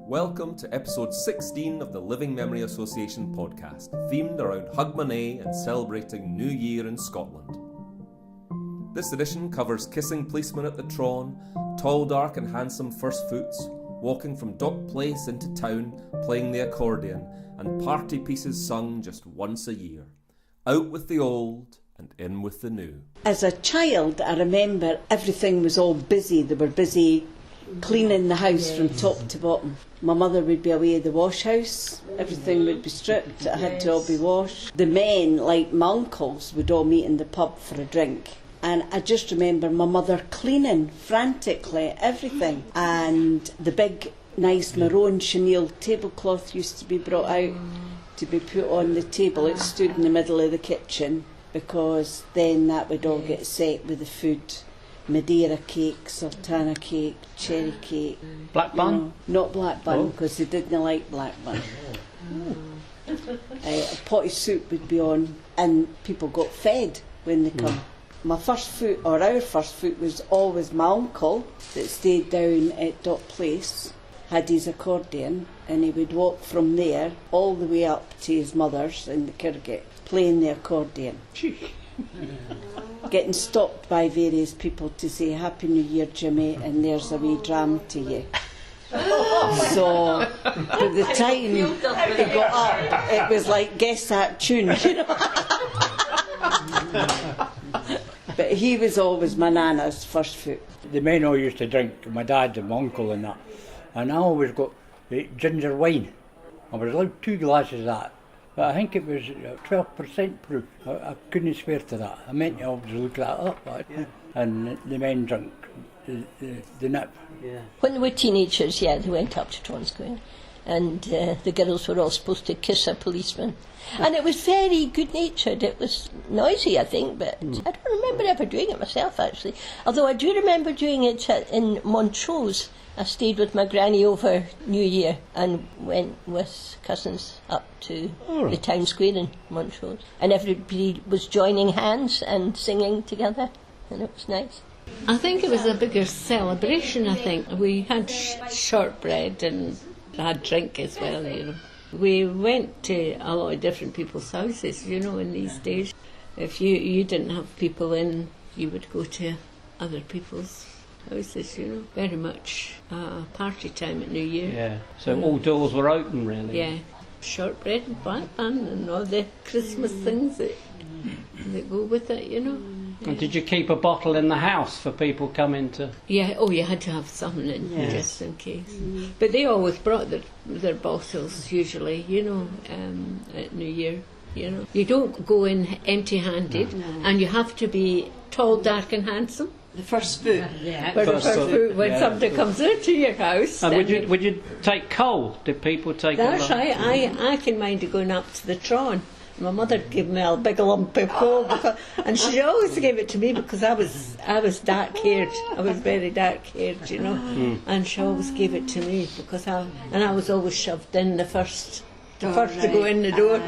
Welcome to episode 16 of the Living Memory Association podcast, themed around Hogmanay and celebrating New Year in Scotland. This edition covers kissing policemen at the Tron, tall, dark and handsome first fruits, walking from Dock Place into town, playing the accordion, and party pieces sung just once a year. Out with the old and in with the new. As a child, I remember everything was all busy. They were busy cleaning the house from top to bottom. My mother would be away at the wash house. Everything would be stripped. It had to all be washed. The men, like my uncles, would all meet in the pub for a drink. And I just remember my mother cleaning frantically everything. And the big, nice maroon chenille tablecloth used to be brought out to be put on the table. It stood in the middle of the kitchen because then that would all get set with the food. Madeira cake, sultana cake, cherry cake. Black bun? Not black bun, because they didn't like black bun. A pot of soup would be on, and people got fed when they come. My first foot, or our first foot, was always my uncle that stayed down at Dock Place, had his accordion, and he would walk from there all the way up to his mother's in the Kirgit, playing the accordion. Getting stopped by various people to say Happy New Year, Jimmy, and there's a wee dram to you. So by the time he got up, it was like, guess that tune, you know. But he was always my nana's first foot. The men all used to drink, my dad and my uncle and that, and I always got ginger wine. I was allowed 2 glasses of that. But I think it was 12% proof. I couldn't swear to that. I meant to obviously look that up. And the men drank the nip. Yeah. When they were teenagers, they went up to Tron Square. And the girls were all supposed to kiss a policeman. And it was very good-natured. It was noisy, I think, but I don't remember ever doing it myself, actually. Although I do remember doing it in Montrose. I stayed with my granny over New Year and went with cousins up to the town square in Montrose. And everybody was joining hands and singing together, and it was nice. I think it was a bigger celebration, I think. We had shortbread and had drink as well, you know. We went to a lot of different people's houses, you know, in these days. If you didn't have people in, you would go to other people's houses, you know. Very much party time at New Year. Yeah, so all doors were open, really. Yeah, shortbread and black bun and all the Christmas things that go with it, you know. Yeah. And did you keep a bottle in the house for people coming to... Yeah, you had to have something in just in case. But they always brought their bottles, usually, you know, at New Year. You know, you don't go in empty-handed, and you have to be tall, dark and handsome. The first foot. First foot when somebody comes into your house. And would you take coal? Did people take That's right. I can mind going up to the Tron. My mother gave me a big lump of coal, and she always gave it to me because I was dark haired. I was very dark haired, you know, and she always gave it to me because I was always shoved in the first to go in the door.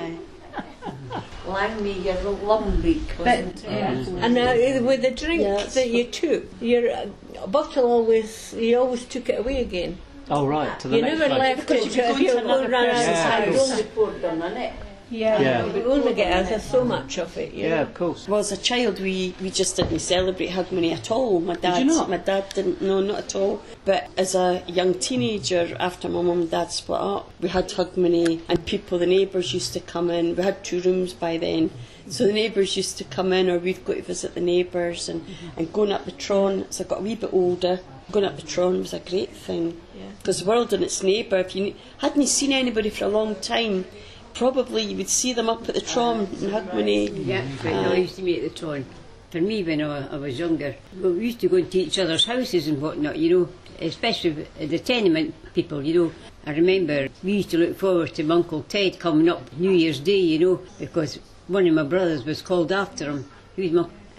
Lang me your lumbeak, wasn't it? And with the drink that you took, your bottle you always took it away again. Oh, right, to the you next never place. left it if you only ran out of time. You only poured them in it. We only get so much of it. Yeah, of course. Well, as a child, we just didn't celebrate Hogmanay at all. My dad, Did you not? My dad didn't, no, not at all. But as a young teenager, after my mum and dad split up, we had Hogmanay, and the neighbours used to come in. We had 2 rooms by then. So the neighbours used to come in, or we'd go to visit the neighbours, and going up the Tron. As I got a wee bit older, going up the Tron was a great thing. Because the world and its neighbour, if you hadn't seen anybody for a long time, probably you would see them up at the Tron in Hogmanay. Yeah, I used to meet at the Tron. For me, when I was younger, we used to go into each other's houses and whatnot, you know, especially the tenement people, you know. I remember we used to look forward to my Uncle Ted coming up New Year's Day, you know, because one of my brothers was called after him.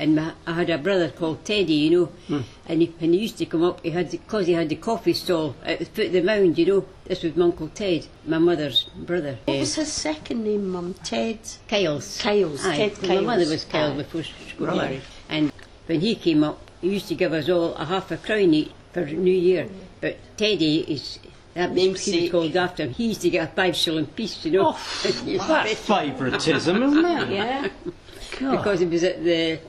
I had a brother called Teddy, you know, and when he used to come up, because he had the coffee stall at the foot of the mound, you know. This was my Uncle Ted, my mother's brother. What was his second name, Mum? Ted? Kyles. Aye, Ted Kyles. My mother was Kyles before she got married. And when he came up, he used to give us all a half a crown each for New Year. But Teddy That was he was called after him. He used to get a 5-shilling piece, you know. That's favouritism, isn't it? Yeah. Because he was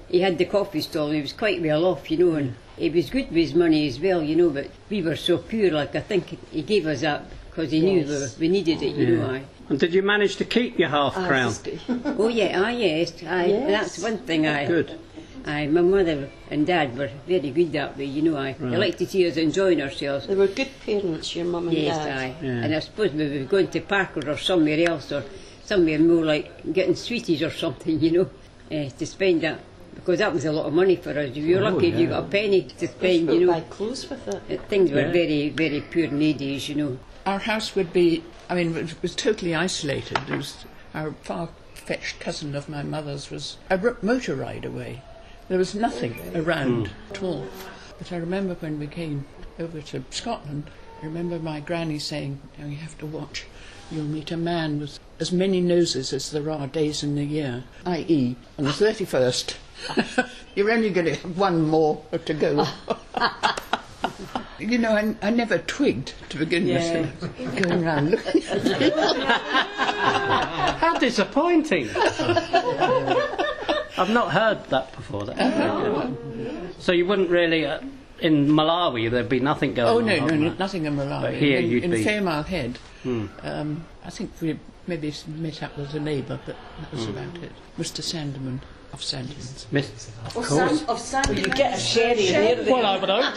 he had the coffee stall, and he was quite well off, you know, and he was good with his money as well, you know, but we were so poor, like, I think he gave us that because he knew we needed it, you know. And did you manage to keep your half-crown? Oh yeah, yes. That's one thing Good. my mother and dad were very good that way, you know. They liked to see us enjoying ourselves. They were good parents, your mum and dad. Yes, and I suppose we were going to Parker or somewhere else, or somewhere more like getting sweeties or something, you know, to spend that. Because that was a lot of money for us. You were lucky if you got a penny to spend, you know. Buy clothes with it. Things were very, very poor in the days, you know. Our house would be, I mean, it was totally isolated. It was our far-fetched cousin of my mother's was a motor ride away. There was nothing around at all. But I remember when we came over to Scotland, I remember my granny saying, you have to watch. You'll meet a man with as many noses as there are days in the year, i.e. on the 31st. You're only going to have one more to go. You know, I never twigged to begin with, going around looking at it. How disappointing. I've not heard that before. So you wouldn't really... in Malawi, there'd be nothing going on. Oh, no, nothing in Malawi. But here in be... Fairmile Head, I think we maybe met up with a neighbour, but that was about it. Mr. Sandeman of Sandeman's. Of course. Of Sandeman. You get a sherry there. Well, I would hope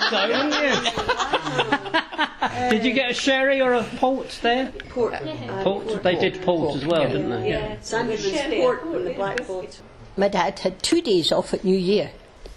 so, Did you get a sherry or a port there? Port. Port. They did port as well, didn't they? Yeah. Sandeman's port on the Black Boat. My dad had 2 days off at New Year.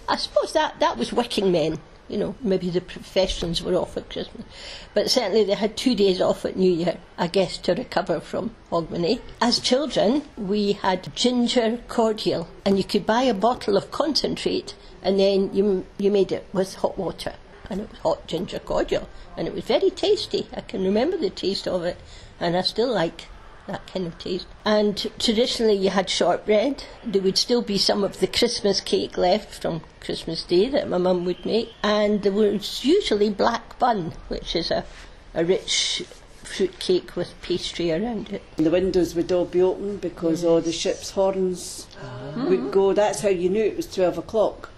I suppose that was working men. You know, maybe the professions were off at Christmas. But certainly they had 2 days off at New Year, I guess, to recover from Hogmanay. As children, we had ginger cordial, and you could buy a bottle of concentrate, and then you made it with hot water. And it was hot ginger cordial, and it was very tasty. I can remember the taste of it, and I still like that kind of taste. And traditionally you had shortbread. There would still be some of the Christmas cake left from Christmas Day that my mum would make, and there was usually black bun, which is a rich fruit cake with pastry around it. The windows would all be open because all the ship's horns would go. That's how you knew it was 12 o'clock.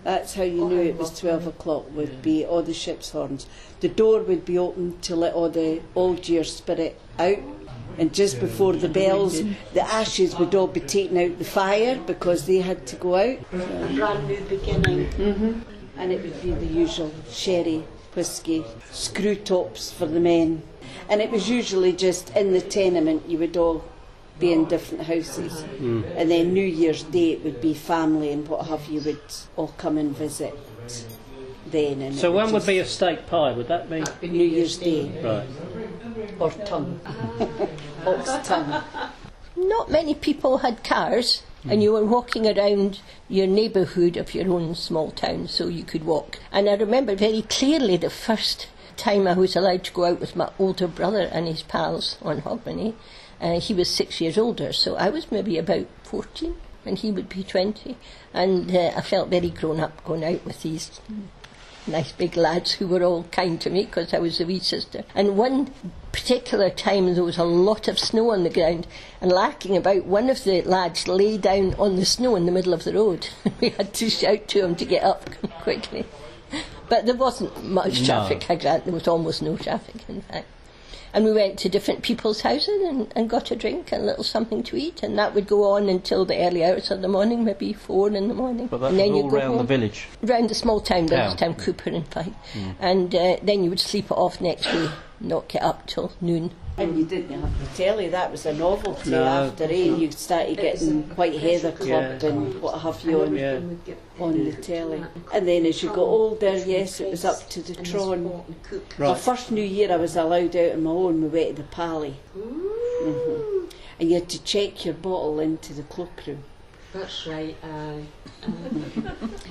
That's how you knew it was 12 o'clock, would be all the ship's horns. The door would be open to let all the old year spirit out, and just before the bells, the ashes would all be taken out the fire because they had to go out. A brand new beginning. And it would be the usual sherry, whisky, screw tops for the men. And it was usually just in the tenement, you would all be in different houses. And then New Year's Day it would be family and what have you would all come and visit then. And so when would be a steak pie? Would that be New Year's Day? Right. Or tongue. Ox tongue. Not many people had cars, and you were walking around your neighbourhood of your own small town, so you could walk. And I remember very clearly the first time I was allowed to go out with my older brother and his pals on Hogmanay. He was 6 years older, so I was maybe about 14 and he would be 20. And I felt very grown up going out with these nice big lads who were all kind to me because I was the wee sister. And one particular time there was a lot of snow on the ground, and larking about, one of the lads lay down on the snow in the middle of the road. We had to shout to him to get up quickly. But there wasn't much traffic, I grant. There was almost no traffic, in fact. And we went to different people's houses and got a drink and a little something to eat, and that would go on until the early hours of the morning, maybe 4 in the morning. But that and then was you all go round home, the village? Round the small town, Cooper and Fife. And then you would sleep it off next day, not get up till noon. And you didn't have the telly, that was a novelty after 8. You started getting White Heather Club and what have you on the telly. And then as you got older, yes, it was up to the Tron. My first New Year I was allowed out on my own, we went to the Pally. And you had to check your bottle into the cloakroom. That's right.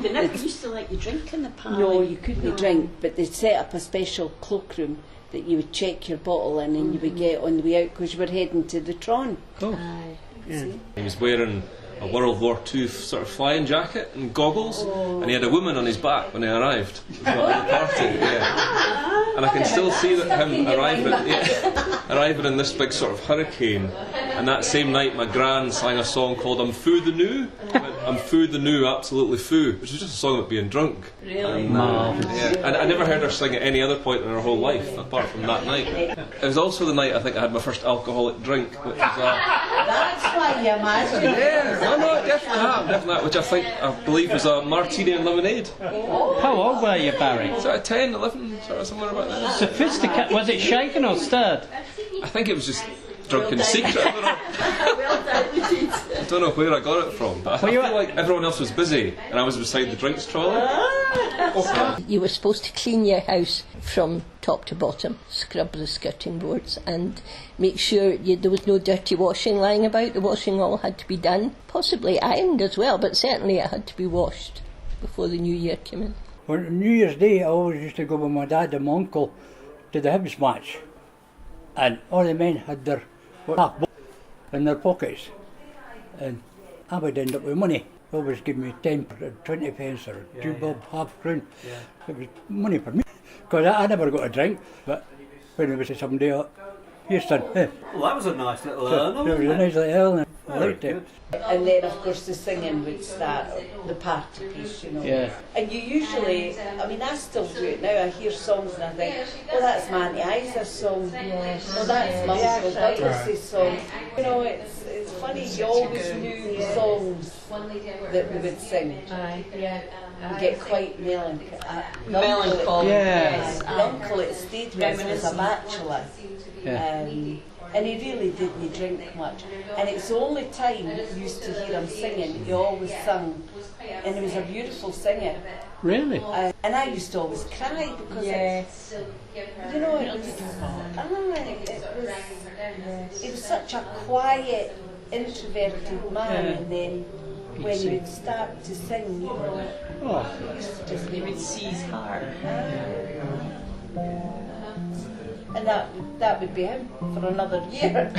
They never used to let you drink in the Pally. No, you couldn't drink, but they set up a special cloakroom that you would check your bottle in and you would get on the way out because you were heading to the Tron. He was wearing a World War II sort of flying jacket and goggles, and he had a woman on his back when he arrived at the party. Yeah. And I can still see that him arriving in this big sort of hurricane. And that same night, my gran sang a song called "I'm Foo the New." I'm foo the new, absolutely foo, which is just a song about being drunk. Really? And, and I never heard her sing at any other point in her whole life, apart from that night. It was also the night I think I had my first alcoholic drink, which was That's why you imagine. no, definitely, which I believe was a martini and lemonade. How old were you, Barry? Sort of 10, 11, sort of somewhere about there. Sophisticated. Was it shaken or stirred? I think it was just drunk in secret. I don't know where I got it from, but I feel like everyone else was busy and I was beside the drinks trolley. You were supposed to clean your house from top to bottom, scrub the skirting boards and make sure there was no dirty washing lying about. The washing all had to be done, possibly ironed as well, but certainly it had to be washed before the new year came in. On New Year's Day, I always used to go with my dad and my uncle to the Hibs match, and all the men had their half in their pockets, and I would end up with money. They always give me 10, 20 pence or 2 bob, half crown. It was money for me, because I never got a drink, but when it was somebody else, here son. Well, that was a nice little earn. It was a nice little earn. I liked it. And then, of course, the singing would start, the party piece, you know. Yeah. And you usually, I mean, I still do it now. I hear songs and I think, oh, that's Manny Iser's song. Yes. Oh, that's Michael Douglas's song. You know, it's funny. You always knew songs that we would sing. We get quite melancholy. Yes. My uncle at stayed with us was a bachelor. And he really didn't drink much. And it's the only time you used to hear him singing. He always sung. And he was a beautiful singer. Really? And I used to always cry because you know, it was such a quiet, introverted man. And then when he would start to sing, you know, You would see his heart. And that would be him for another year.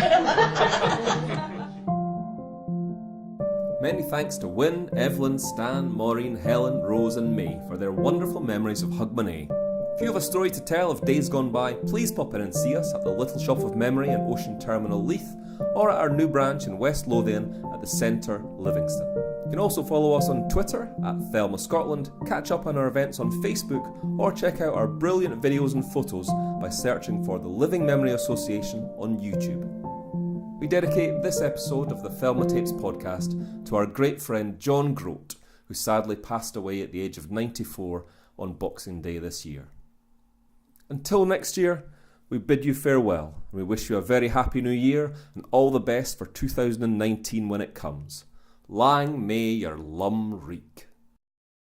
Many thanks to Wynne, Evelyn, Stan, Maureen, Helen, Rose and May for their wonderful memories of Hogmanay. If you have a story to tell of days gone by, please pop in and see us at the Little Shop of Memory in Ocean Terminal, Leith, or at our new branch in West Lothian at the Centre, Livingston. You can also follow us on Twitter at Thelma Scotland, catch up on our events on Facebook, or check out our brilliant videos and photos by searching for the Living Memory Association on YouTube. We dedicate this episode of the Thelma Tapes podcast to our great friend John Grote, who sadly passed away at the age of 94 on Boxing Day this year. Until next year, we bid you farewell, and we wish you a very happy new year and all the best for 2019 when it comes. Lang may your lum reek.